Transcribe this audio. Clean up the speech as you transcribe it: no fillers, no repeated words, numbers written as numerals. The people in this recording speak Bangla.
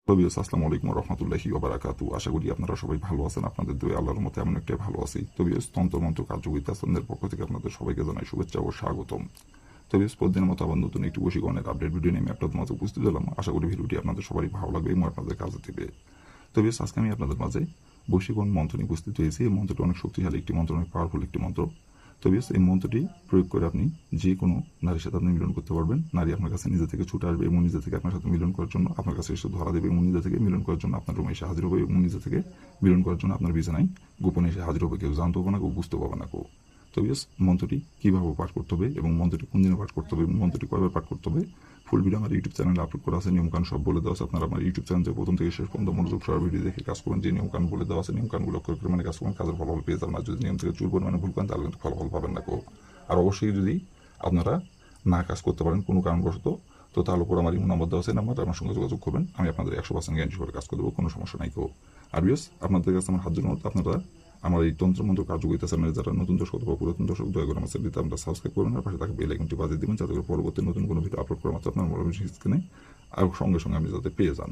আসসালামু আলাইকুম রহমতুল্লাহি ওয়া বারাকাতুহু। আশা করি আপনারা সবাই ভালো আছেন। আপনাদের দোয়া আল্লাহর মতে এমন একটাই ভালো আছি। তন্ত্রমন্ত্র কার্যকরিতা আসানদের পক্ষ থেকে আপনাদের সবাইকে জানাই শুভেচ্ছা ও স্বাগতম। প্রতিদিনের মতো আবার নতুন একটি বশীকরণের আপডেট ভিডিও নিয়ে আমি আপনাদের মাঝে উপস্থিত হলাম। আশা করি ভিডিওটি আপনাদের সবারই ভালো লাগবে এবং আপনাদের কাজে দেবে। আজকে আমি আপনাদের মাঝে বশীকরণ মন্ত্র নিয়ে উপস্থিত হয়েছি। এই মন্ত্রটি অনেক শক্তিশালী একটি মন্ত্র, অনেক পাওয়ারফুল একটি মন্ত্র। এই মন্ত্রটি প্রয়োগ করে আপনি যে কোনো নারীর সাথে আপনি মিলন করতে পারবেন। নারী আপনার কাছে নিজে থেকে ছুটে আসবে এবং নিজে থেকে আপনার সাথে মিলন করার জন্য আপনার কাছে এসে ধরা দেবে এবং নিজে থেকে মিলন করার জন্য আপনার রুমে এসে হাজির হবে এবং নিজে থেকে মিলন করার জন্য আপনার বিছানায় গোপনে এসে হাজির হবে। কেউ জানতে হবে না, কেউ বুঝতে পারবে না। মন্ত্রটি কীভাবে পাঠ করতে হবে এবং মন্ত্রটি কোন দিনে পাঠ করতে হবে এবং মন্ত্রটি কয়বার পাঠ করতে হবে, ফুল ভিডিও আমার ইউটিউব চ্যানেলে আপলোড করা আছে। নিয়মকানুন সব বলে দেওয়া আছে। আপনারা আমার ইউটিউব চ্যানেলে প্রথম থেকে শেষ পর্যন্ত মনোযোগ সহ ভিডিও দেখে কাজ করেন। যে নিয়মকানুন বলে দেওয়া আছে নিয়মকানুনগুলো করে মানে কাজ করেন, কাজের ফলাফল পেয়ে যাবেন। আর যদি নিয়ম থেকে চুল পরিমাণে ভুল করেন তাহলে কিন্তু ফলাফল পাবেন না। আর অবশ্যই যদি আপনারা না কাজ করতে পারেন কোনো কারণবশত, তো তাহলে উপর আমার ইমো নাম্বার দেওয়া আছে, নাম্বার আমার সঙ্গে যোগাযোগ করবেন। আমি আপনাদের 100% গ্যারান্টি করে কাজ করে দেবো, কোনো সমস্যা নাই। আর আপনাদের কাছে আমার হাত জন্য আপনারা আমার এই তন্ত্রমন্ত্র কার্যকরিতা চ্যানেলে যারা নতুন দর্শক অথবা পুরাতন দর্শক, দয়া করে আমার চ্যানেলটি আপনারা সাবস্ক্রাইব করবেন আর পাশে তাকে বেল আইকনটি বাজিয়ে দেবেন, যাতে করে পরবর্তী নতুন কোনো ভিডিও আপলোড করা মাত্র আপনার মোবাইল স্ক্রিনে আর সঙ্গে সঙ্গে আপনি যাতে পেয়ে যান।